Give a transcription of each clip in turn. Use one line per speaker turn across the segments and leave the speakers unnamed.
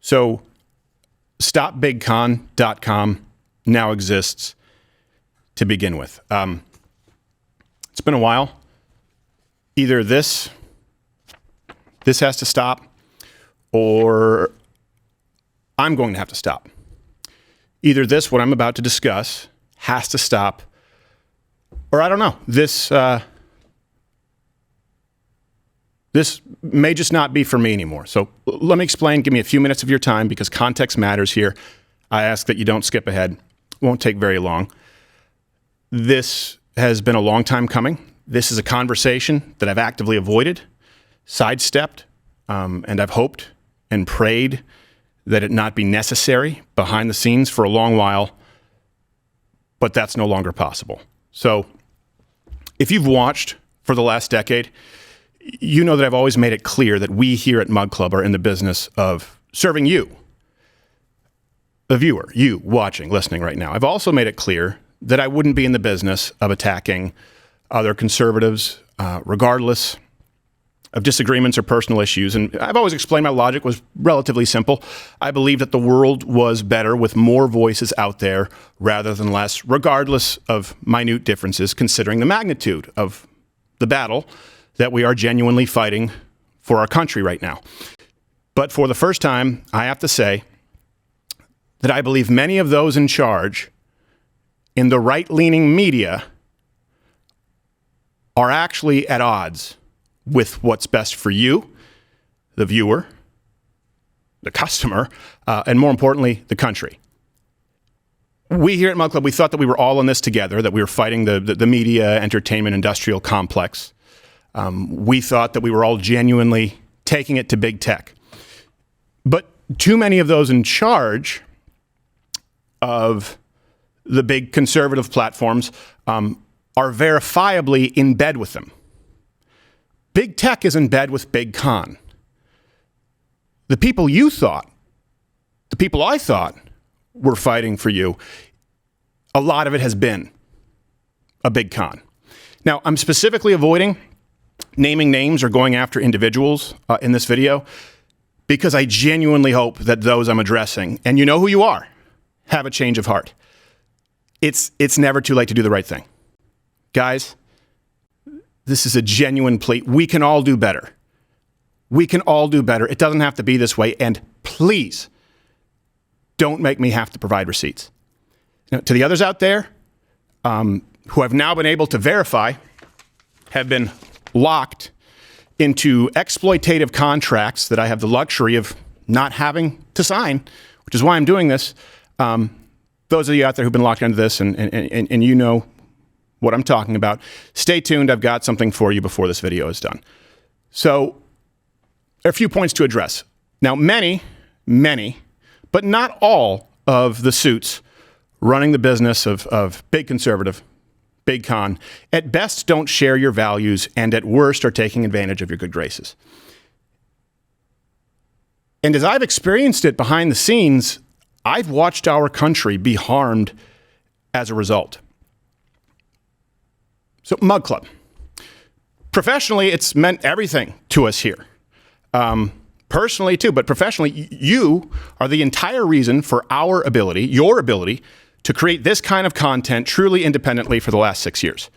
So stopbigcon.com now exists to begin with. It's been a while. Either this has to stop, or I'm going to have to stop. Either this, what I'm about to discuss, has to stop, or I don't know. This may just not be for me anymore. So let me explain. Give me a few minutes of your time because context matters here. I ask that you don't skip ahead. Won't take very long. This has been a long time coming. This is a conversation that I've actively avoided, sidestepped, and I've hoped and prayed that it not be necessary behind the scenes for a long while, but that's no longer possible. So if you've watched for the last decade, you know that I've always made it clear that we here at Mug Club are in the business of serving you, the viewer, you watching, listening right now. I've also made it clear that I wouldn't be in the business of attacking other conservatives, regardless of disagreements or personal issues. And I've always explained my logic was relatively simple. I believe that the world was better with more voices out there rather than less, regardless of minute differences, considering the magnitude of the battle that we are genuinely fighting for our country right now. But for the first time, I have to say that I believe many of those in charge in the right-leaning media are actually at odds with what's best for you, the viewer, the customer, and more importantly, the country. We here at Mug Club, we thought that we were all in this together, that we were fighting the media, entertainment, industrial complex. We thought that we were all genuinely taking it to big tech. But too many of those in charge of the big conservative platforms are verifiably in bed with them. Big tech is in bed with big con. The people you thought, the people I thought were fighting for you, a lot of it has been a big con. Now, I'm specifically avoiding naming names or going after individuals in this video because I genuinely hope that those I'm addressing, and you know who you are, have a change of heart. It's never too late to do the right thing. Guys, this is a genuine plea. We can all do better. We can all do better. It doesn't have to be this way. And please, don't make me have to provide receipts. Now, to the others out there who have now been able to verify, have been locked into exploitative contracts that I have the luxury of not having to sign, which is why I'm doing this. Those of you out there who've been locked into this and you know what I'm talking about, stay tuned. I've got something for you before this video is done. So there are a few points to address. Now, many, but not all of the suits running the business of big conservative, big con, at best don't share your values and at worst are taking advantage of your good graces. And as I've experienced it behind the scenes, I've watched our country be harmed as a result. So Mug Club, professionally, it's meant everything to us here. Personally too, but professionally, you are the entire reason for our ability, your ability, to create this kind of content truly independently for the last 6 years.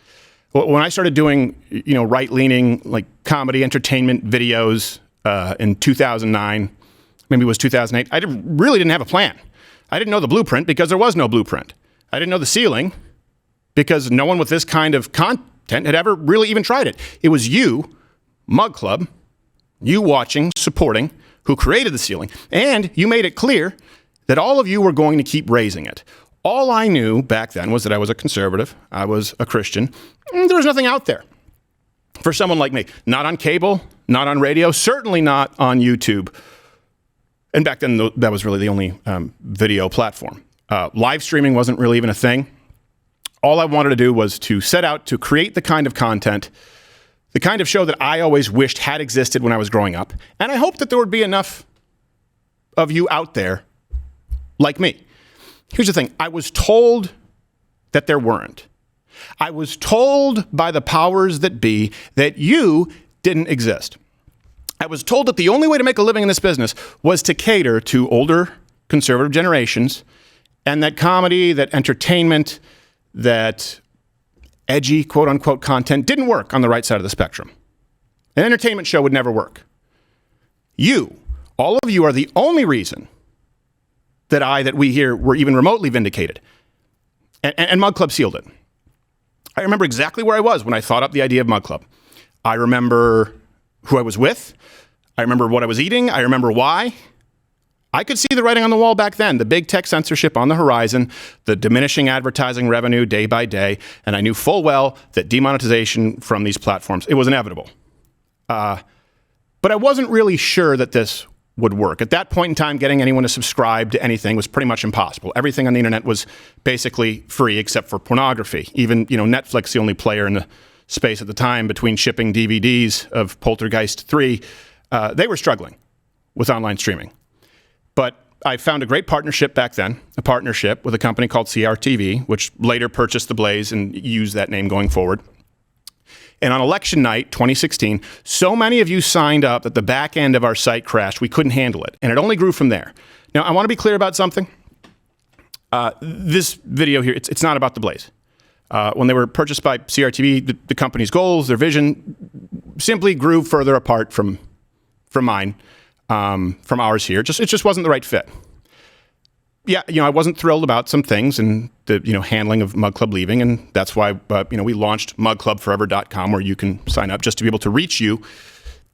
When I started doing, right-leaning, like comedy, entertainment videos in 2009, maybe it was 2008, I really didn't have a plan. I didn't know the blueprint because there was no blueprint. I didn't know the ceiling because no one with this kind of content had ever really even tried it. It was you, Mug Club, you watching, supporting, who created the ceiling. And you made it clear that all of you were going to keep raising it. All I knew back then was that I was a conservative, I was a Christian, and there was nothing out there for someone like me. Not on cable, not on radio, certainly not on YouTube. And back then, that was really the only video platform. Live streaming wasn't really even a thing. All I wanted to do was to set out to create the kind of content, the kind of show that I always wished had existed when I was growing up. And I hoped that there would be enough of you out there like me. Here's the thing. I was told that there weren't. I was told by the powers that be that you didn't exist. I was told that the only way to make a living in this business was to cater to older conservative generations, and that comedy, that entertainment, that edgy, quote unquote, content didn't work on the right side of the spectrum. An entertainment show would never work. You, all of you, are the only reason that we here were even remotely vindicated. And Mug Club sealed it. I remember exactly where I was when I thought up the idea of Mug Club. I remember who I was with. I remember what I was eating. I remember why. I could see the writing on the wall back then, the big tech censorship on the horizon, the diminishing advertising revenue day by day, and I knew full well that demonetization from these platforms, it was inevitable. But I wasn't really sure that this would work. At that point in time, getting anyone to subscribe to anything was pretty much impossible. Everything on the internet was basically free except for pornography. Even, Netflix, the only player in the space at the time between shipping DVDs of Poltergeist 3, they were struggling with online streaming. But I found a great partnership back then, a partnership with a company called CRTV, which later purchased The Blaze and used that name going forward. And on election night, 2016, so many of you signed up that the back end of our site crashed. We couldn't handle it. And it only grew from there. Now, I want to be clear about something. This video here, it's not about The Blaze. When they were purchased by CRTV, the company's goals, their vision, simply grew further apart from mine, from ours here. It just wasn't the right fit. Yeah, I wasn't thrilled about some things and the, handling of Mug Club leaving. And that's why, we launched mugclubforever.com, where you can sign up just to be able to reach you.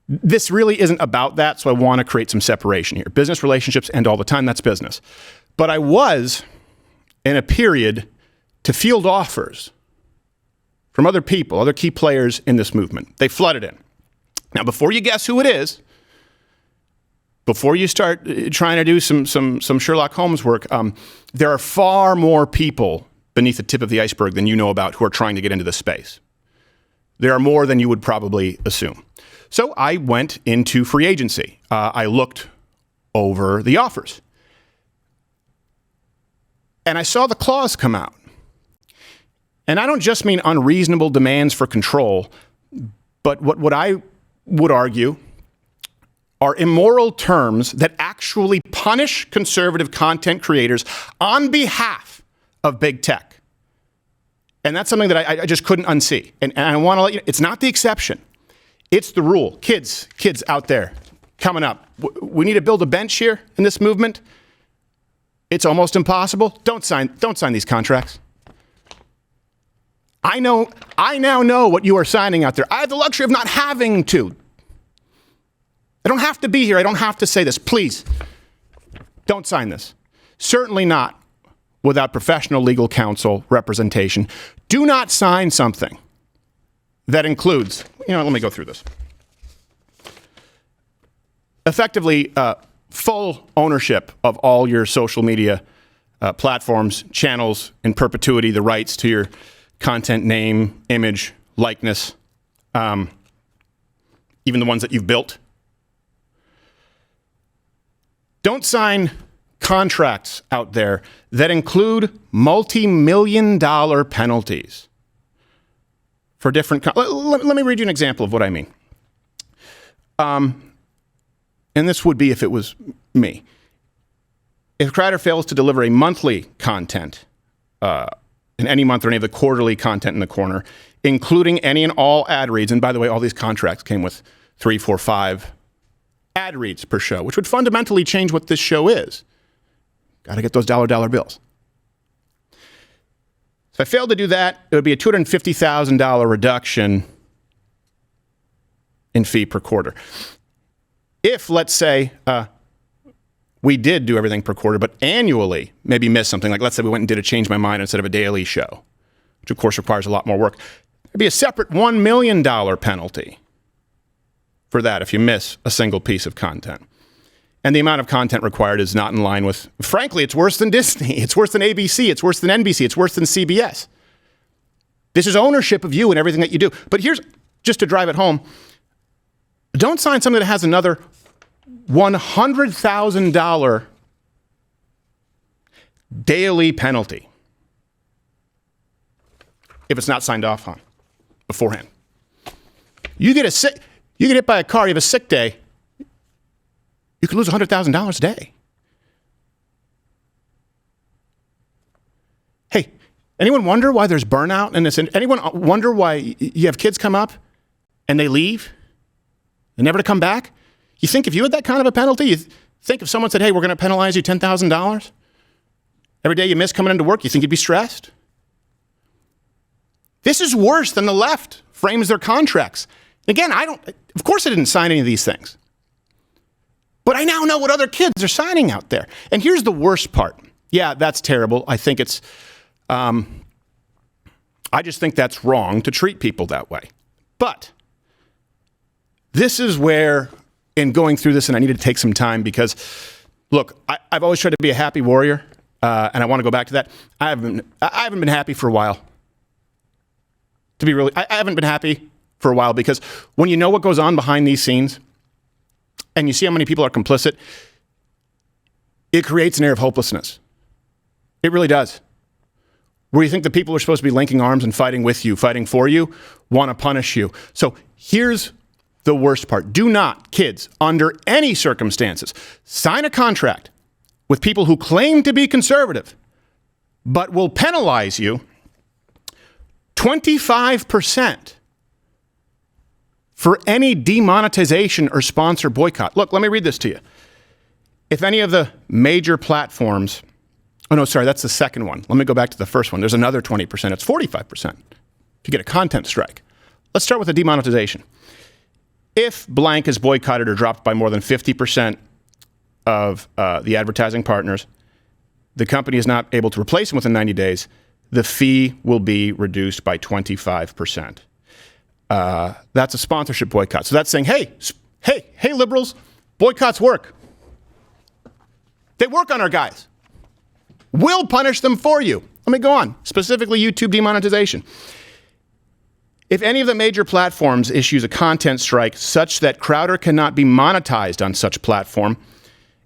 This really isn't about that. So I want to create some separation here. Business relationships end all the time. That's business. But I was in a period to field offers from other people, other key players in this movement. They flooded in. Now, before you guess who it is, before you start trying to do some Sherlock Holmes work, there are far more people beneath the tip of the iceberg than you know about who are trying to get into this space. There are more than you would probably assume. So I went into free agency. I looked over the offers. And I saw the clause come out. And I don't just mean unreasonable demands for control, but what I would argue are immoral terms that actually punish conservative content creators on behalf of big tech. And that's something that I just couldn't unsee. And I want to let you know, it's not the exception. It's the rule. Kids out there coming up. We need to build a bench here in this movement. It's almost impossible. Don't sign these contracts. I now know what you are signing out there. I have the luxury of not having to. I don't have to be here. I don't have to say this. Please, don't sign this. Certainly not without professional legal counsel representation. Do not sign something that includes, let me go through this. Effectively, full ownership of all your social media platforms, channels, in perpetuity, the rights to your content, name, image, likeness, even the ones that you've built. Don't sign contracts out there that include multi-million-dollar penalties for different. Let me read you an example of what I mean. And this would be if it was me. If Crider fails to deliver a monthly content in any month or any of the quarterly content in the corner, including any and all ad reads, and by the way, all these contracts came with 3, 4, 5 ad reads per show, which would fundamentally change what this show is. Got to get those dollar bills. If I failed to do that, it would be a $250,000 reduction in fee per quarter. If, let's say, we did do everything per quarter, but annually maybe missed something, like let's say we went and did a Change My Mind instead of a daily show, which of course requires a lot more work, there'd be a separate $1 million penalty for that if you miss a single piece of content. And the amount of content required is not in line with, frankly, it's worse than Disney. It's worse than ABC. It's worse than NBC. It's worse than CBS. This is ownership of you and everything that you do. But here's, just to drive it home, don't sign something that has another $100,000 daily penalty if it's not signed off on beforehand. You get hit by a car, you have a sick day, You could lose $100,000 a day. Hey, anyone wonder why there's burnout in this? Anyone wonder why you have kids come up and they leave and never to come back? You think if you had that kind of a penalty, you think if someone said, hey, we're going to penalize you $10,000 every day you miss coming into work, you think you'd be stressed? This is worse than the left frames their contracts. Again, of course I didn't sign any of these things. But I now know what other kids are signing out there. And here's the worst part. Yeah, that's terrible. I think I just think that's wrong to treat people that way. But this is where, in going through this, and I needed to take some time because, look, I've always tried to be a happy warrior, and I want to go back to that. I haven't been happy for a while. I haven't been happy for a while because when you know what goes on behind these scenes and you see how many people are complicit, it creates an air of hopelessness. It really does. Where you think the people who are supposed to be linking arms and fighting with you, fighting for you, want to punish you. So here's the worst part. Do not, kids, under any circumstances, sign a contract with people who claim to be conservative, but will penalize you 25% for any demonetization or sponsor boycott. Look, let me read this to you. If any of the major platforms, oh no, sorry, that's the second one. Let me go back to the first one. There's another 20%. It's 45% to get a content strike. Let's start with the demonetization. If blank is boycotted or dropped by more than 50% of the advertising partners, the company is not able to replace them within 90 days, the fee will be reduced by 25%. That's a sponsorship boycott. So that's saying, hey, liberals, boycotts work. They work on our guys. We'll punish them for you. Let me go on. Specifically, YouTube demonetization. If any of the major platforms issues a content strike such that Crowder cannot be monetized on such platform,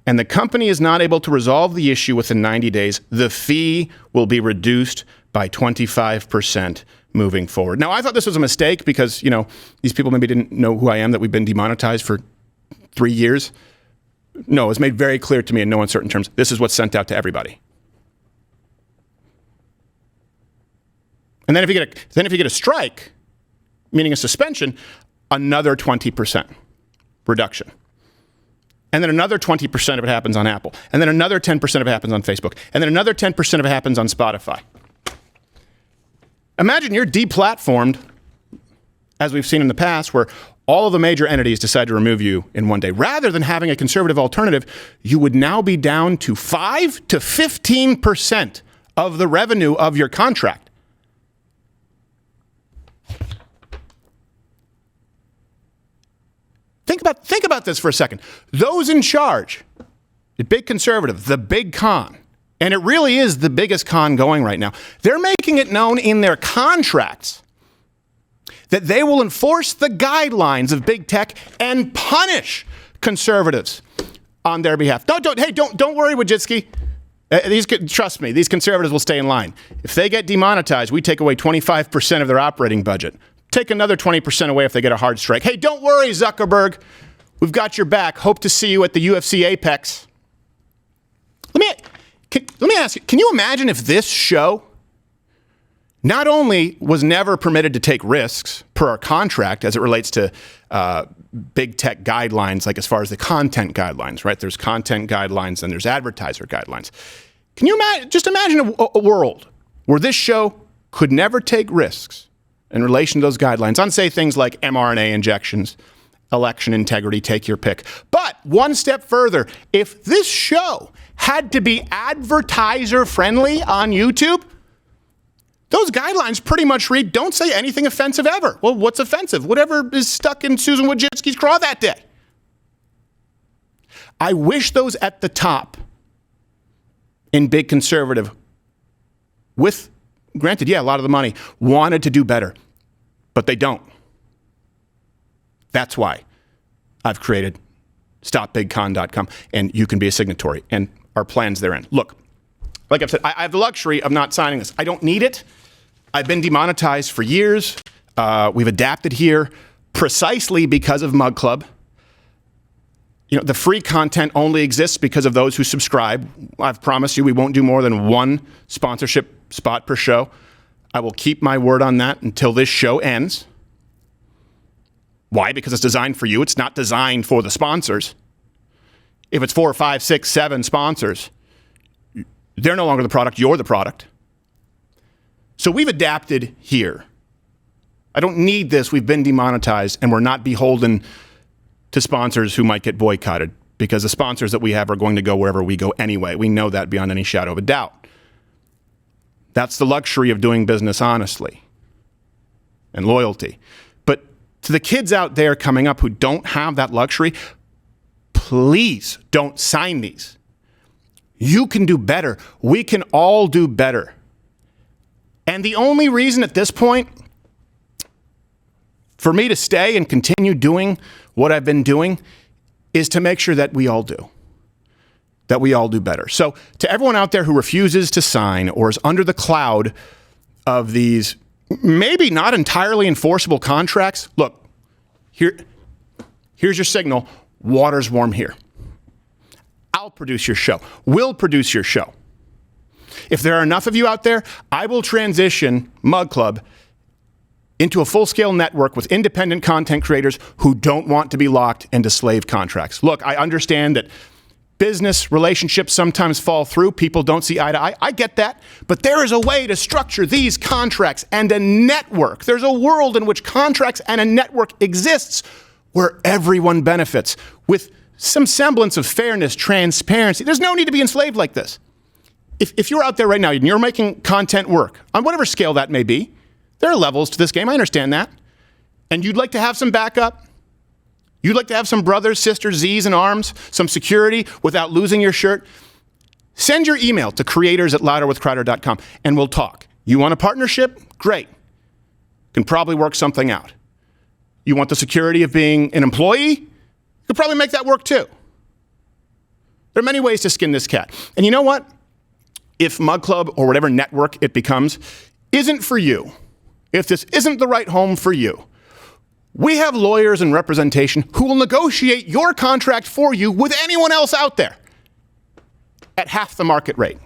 and the company is not able to resolve the issue within 90 days, the fee will be reduced by 25% moving forward. Now, I thought this was a mistake because, these people maybe didn't know who I am, that we've been demonetized for 3 years. No, it was made very clear to me in no uncertain terms. This is what's sent out to everybody. And then if you get a strike, meaning a suspension, another 20% reduction. And then another 20% of it happens on Apple. And then another 10% of it happens on Facebook. And then another 10% of it happens on Spotify. Imagine you're deplatformed, as we've seen in the past, where all of the major entities decide to remove you in one day. Rather than having a conservative alternative, you would now be down to 5 to 15% of the revenue of your contract. Think about this for a second. Those in charge, the big conservative, the big con, and it really is the biggest con going right now, they're making it known in their contracts that they will enforce the guidelines of big tech and punish conservatives on their behalf. Don't worry, Wojcicki. Trust me, these conservatives will stay in line. If they get demonetized, we take away 25% of their operating budget. Take another 20% away if they get a hard strike. Hey, don't worry, Zuckerberg. We've got your back. Hope to see you at the UFC Apex. Let me ask you, can you imagine if this show not only was never permitted to take risks per our contract as it relates to big tech guidelines, like as far as the content guidelines, right? There's content guidelines and there's advertiser guidelines. Can you imagine a world where this show could never take risks in relation to those guidelines on, say, things like mRNA injections, election integrity, take your pick. But one step further, if this show had to be advertiser friendly on YouTube, those guidelines pretty much read, don't say anything offensive ever. Well, what's offensive? Whatever is stuck in Susan Wojcicki's craw that day. I wish those at the top in big conservative, with, granted, yeah, a lot of the money, wanted to do better, but they don't. That's why I've created StopBigCon.com, and you can be a signatory, and our plans therein. Look, like I've said, I have the luxury of not signing this. I don't need it. I've been demonetized for years. We've adapted here precisely because of Mug Club. the free content only exists because of those who subscribe. I've promised you we won't do more than one sponsorship spot per show. I will keep my word on that until this show ends. Why? Because it's designed for you. It's not designed for the sponsors. If it's 4, 5, 6, 7 sponsors, they're no longer the product. You're the product. So we've adapted here. I don't need this. We've been demonetized, and we're not beholden to sponsors who might get boycotted, because the sponsors that we have are going to go wherever we go anyway. We know that beyond any shadow of a doubt. That's the luxury of doing business honestly and loyalty. But to the kids out there coming up who don't have that luxury, please don't sign these. You can do better. We can all do better. And the only reason at this point for me to stay and continue doing what I've been doing is to make sure that we all do. That we all do better. So to everyone out there who refuses to sign or is under the cloud of these maybe not entirely enforceable contracts, look, here's your signal. Water's warm here. I'll produce your show. We'll produce your show. If there are enough of you out there, I will transition Mug Club into a full-scale network with independent content creators who don't want to be locked into slave contracts. Look, I understand that business relationships sometimes fall through. People don't see eye to eye. I get that. But there is a way to structure these contracts and a network. There's a world in which contracts and a network exists where everyone benefits with some semblance of fairness, transparency. There's no need to be enslaved like this. If you're out there right now and you're making content work, on whatever scale that may be, there are levels to this game. I understand that. And you'd like to have some backup. You'd like to have some brothers, sisters, Z's and arms, some security without losing your shirt. Send your email to creators@louderwithcrowder.com and we'll talk. You want a partnership? Great. Can probably work something out. You want the security of being an employee? You could probably make that work too. There are many ways to skin this cat. And you know what? If Mug Club or whatever network it becomes isn't for you, if this isn't the right home for you, we have lawyers and representation who will negotiate your contract for you with anyone else out there at half the market rate.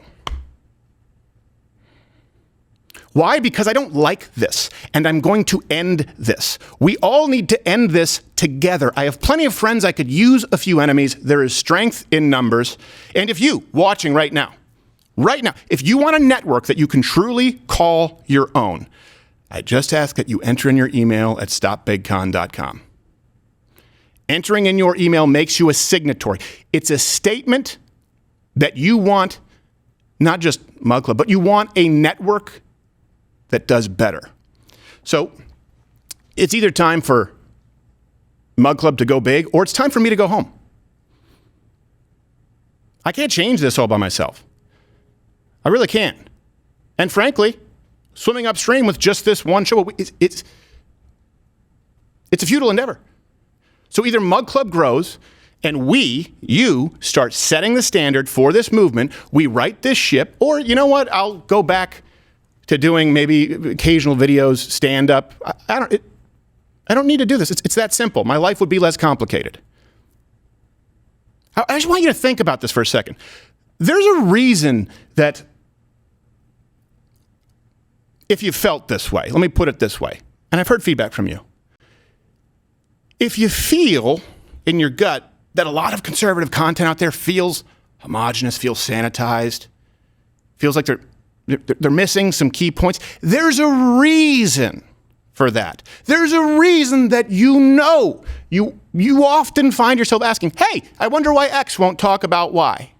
Why? Because I don't like this, and I'm going to end this. We all need to end this together. I have plenty of friends. I could use a few enemies. There is strength in numbers. And if you, watching right now, if you want a network that you can truly call your own, I just ask that you enter in your email at stopbigcon.com. Entering in your email makes you a signatory. It's a statement that you want not just Mug Club, but you want a network that does better. So it's either time for Mug Club to go big or it's time for me to go home. I can't change this all by myself. I really can't. And frankly, swimming upstream with just this one show, it's a futile endeavor. So either Mug Club grows and you start setting the standard for this movement, we right this ship, or you know what, I'll go back to doing maybe occasional videos, stand up. I don't need to do this. It's that simple. My life would be less complicated. I just want you to think about this for a second. There's a reason that if you felt this way, let me put it this way, and I've heard feedback from you. If you feel in your gut that a lot of conservative content out there feels homogenous, feels sanitized, feels like they're missing some key points, there's a reason for that. There's a reason that you often find yourself asking, hey, I wonder why X won't talk about Y.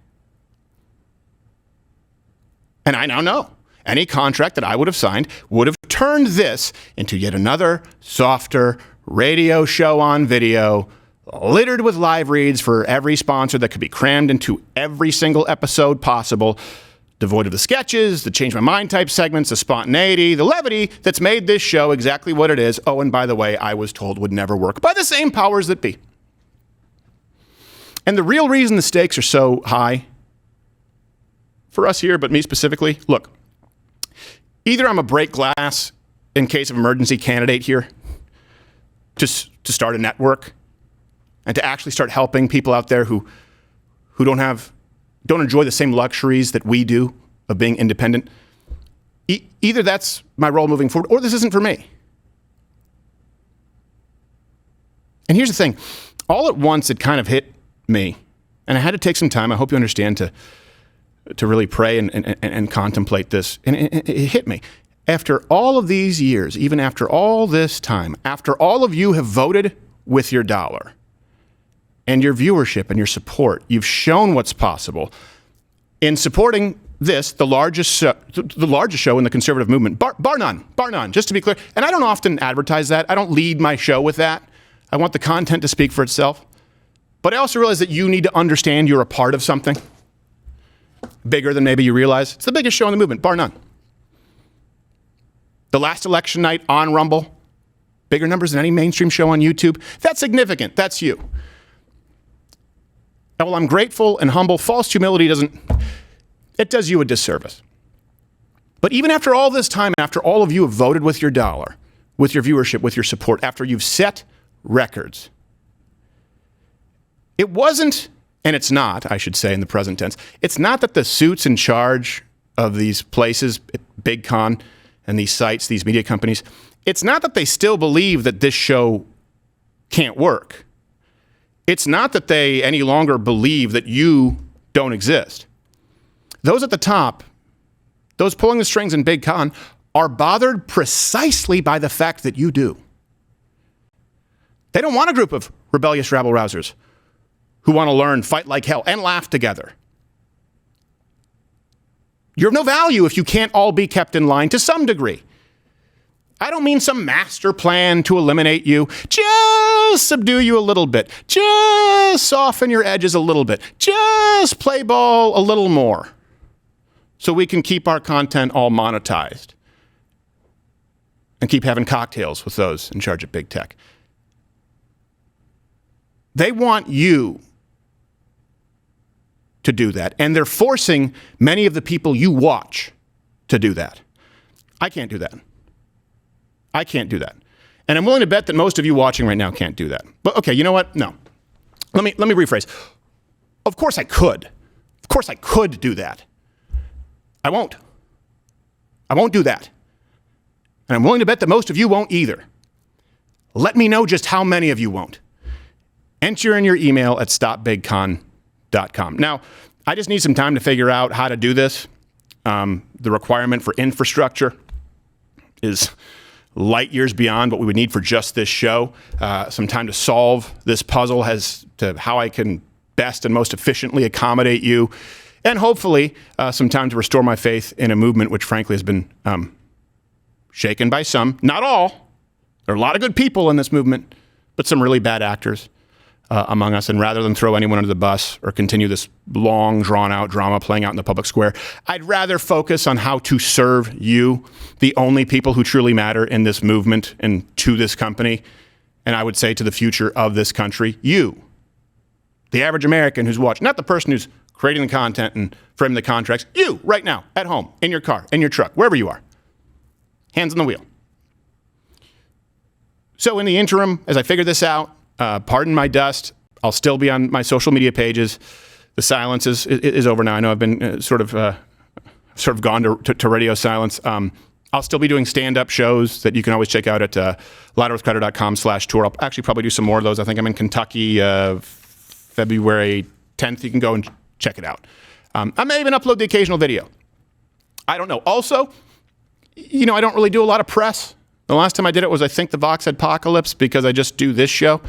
And I now know. Any contract that I would have signed would have turned this into yet another softer radio show on video, littered with live reads for every sponsor that could be crammed into every single episode possible, devoid of the sketches, the change my mind type segments, the spontaneity, the levity that's made this show exactly what it is. Oh, and by the way, I was told would never work by the same powers that be. And the real reason the stakes are so high for us here, but me specifically, look, either I'm a break glass in case of emergency candidate here to start a network, and to actually start helping people out there who don't enjoy the same luxuries that we do of being independent, either that's my role moving forward, or this isn't for me. And here's the thing. All at once, it kind of hit me. And I had to take some time, I hope you understand, to really pray and contemplate this. And it hit me. After all of these years, even after all this time, after all of you have voted with your dollar and your viewership and your support, you've shown what's possible in supporting this, the largest show in the conservative movement, bar none, just to be clear. And I don't often advertise that. I don't lead my show with that. I want the content to speak for itself. But I also realize that you need to understand you're a part of something bigger than maybe you realize. It's the biggest show in the movement, bar none. The last election night on Rumble, bigger numbers than any mainstream show on YouTube. That's significant. That's you. And while I'm grateful and humble, false humility does you a disservice. But even after all this time, after all of you have voted with your dollar, with your viewership, with your support, after you've set records, it wasn't, and it's not, I should say in the present tense, it's not that the suits in charge of these places, Big Con and these sites, these media companies, it's not that they still believe that this show can't work. It's not that they any longer believe that you don't exist. Those at the top, those pulling the strings in Big Con, are bothered precisely by the fact that you do. They don't want a group of rebellious rabble-rousers who want to learn, fight like hell, and laugh together. You're of no value if you can't all be kept in line to some degree. I don't mean some master plan to eliminate you. Just subdue you a little bit. Just soften your edges a little bit. Just play ball a little more so we can keep our content all monetized and keep having cocktails with those in charge of big tech. They want you to do that, and they're forcing many of the people you watch to do that. I can't do that. I can't do that. And I'm willing to bet that most of you watching right now can't do that. But okay, you know what? No. Let me rephrase. Of course I could. Of course I could do that. I won't. I won't do that. And I'm willing to bet that most of you won't either. Let me know just how many of you won't. Enter in your email at stopbigcon.com. Now, I just need some time to figure out how to do this. The requirement for infrastructure is light years beyond what we would need for just this show. Some time to solve this puzzle as to how I can best and most efficiently accommodate you. And hopefully some time to restore my faith in a movement which frankly has been shaken by some, not all. There are a lot of good people in this movement, but some really bad actors among us. And rather than throw anyone under the bus or continue this long, drawn-out drama playing out in the public square, I'd rather focus on how to serve you, the only people who truly matter in this movement and to this company, and I would say to the future of this country, you, the average American who's watching, not the person who's creating the content and framing the contracts, you, right now, at home, in your car, in your truck, wherever you are. Hands on the wheel. So in the interim, as I figure this out, pardon my dust. I'll still be on my social media pages. The silence is over now. I know I've been sort of gone to radio silence. I'll still be doing stand-up shows that you can always check out at louderwithcrowder.com/tour. I'll actually probably do some more of those. I think I'm in Kentucky February 10th. You can go and check it out. I may even upload the occasional video. I don't know. Also, I don't really do a lot of press. The last time I did it was, I think, the Vox Apocalypse, because I just do this show.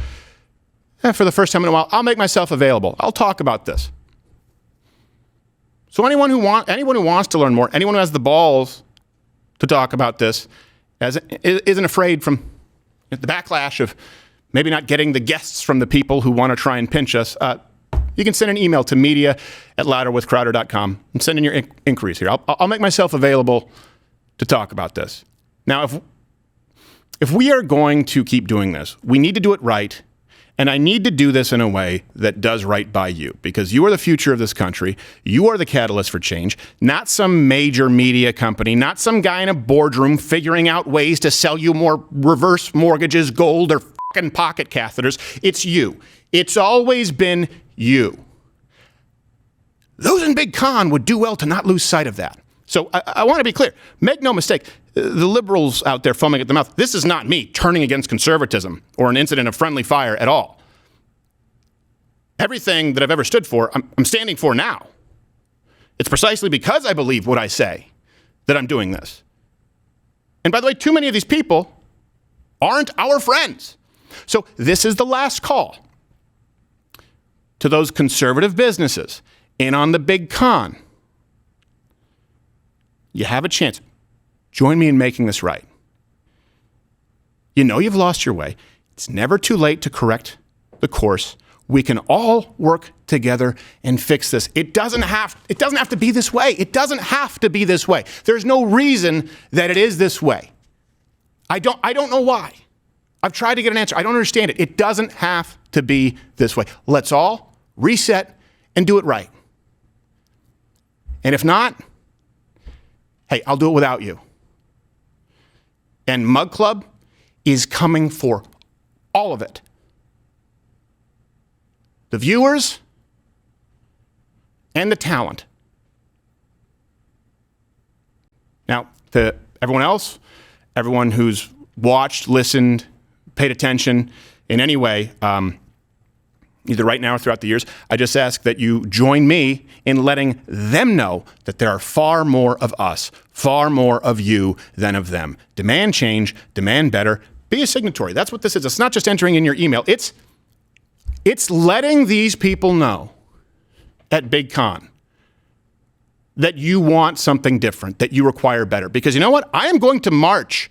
And for the first time in a while, I'll make myself available. I'll talk about this. So anyone who wants to learn more, anyone who has the balls to talk about this, isn't afraid from the backlash of maybe not getting the guests from the people who want to try and pinch us, you can send an email to media@louderwithcrowder.com and send in your inquiries here. I'll make myself available to talk about this. Now, if we are going to keep doing this, we need to do it right, and I need to do this in a way that does right by you, because you are the future of this country. You are the catalyst for change, not some major media company, not some guy in a boardroom figuring out ways to sell you more reverse mortgages, gold, or fucking pocket catheters. It's you. It's always been you. Those in Big Con would do well to not lose sight of that. So I want to be clear. Make no mistake. The liberals out there foaming at the mouth, this is not me turning against conservatism or an incident of friendly fire at all. Everything that I've ever stood for, I'm standing for now. It's precisely because I believe what I say that I'm doing this. And by the way, too many of these people aren't our friends. So this is the last call to those conservative businesses in on the Big Con. You have a chance. Join me in making this right. You know you've lost your way. It's never too late to correct the course. We can all work together and fix this. It doesn't have to be this way. It doesn't have to be this way. There's no reason that it is this way. I don't know why. I've tried to get an answer. I don't understand it. It doesn't have to be this way. Let's all reset and do it right. And if not, hey, I'll do it without you. And Mug Club is coming for all of it. The viewers and the talent. Now, to everyone else, everyone who's watched, listened, paid attention in any way, either right now or throughout the years, I just ask that you join me in letting them know that there are far more of us, far more of you than of them. Demand change, demand better, be a signatory. That's what this is. It's not just entering in your email. It's letting these people know at Big Con that you want something different, that you require better. Because you know what? I am going to march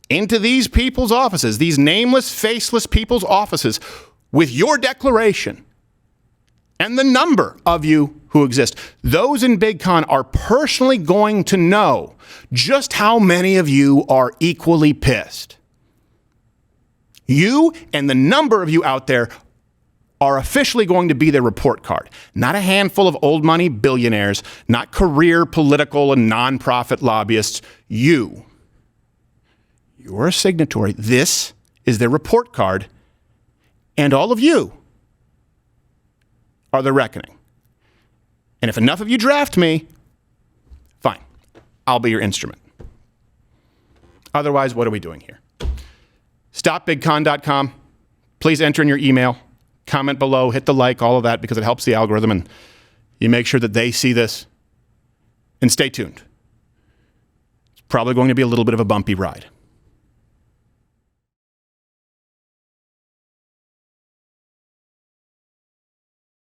into these people's offices, these nameless, faceless people's offices, with your declaration and the number of you who exist. Those in Big Con are personally going to know just how many of you are equally pissed. You and the number of you out there are officially going to be their report card. Not a handful of old money billionaires, not career political and nonprofit lobbyists. You're a signatory. This is their report card. And all of you are the reckoning. And if enough of you draft me, fine. I'll be your instrument. Otherwise, what are we doing here? StopBigCon.com. Please enter in your email. Comment below. Hit the like, all of that, because it helps the algorithm. And you make sure that they see this. And stay tuned. It's probably going to be a little bit of a bumpy ride.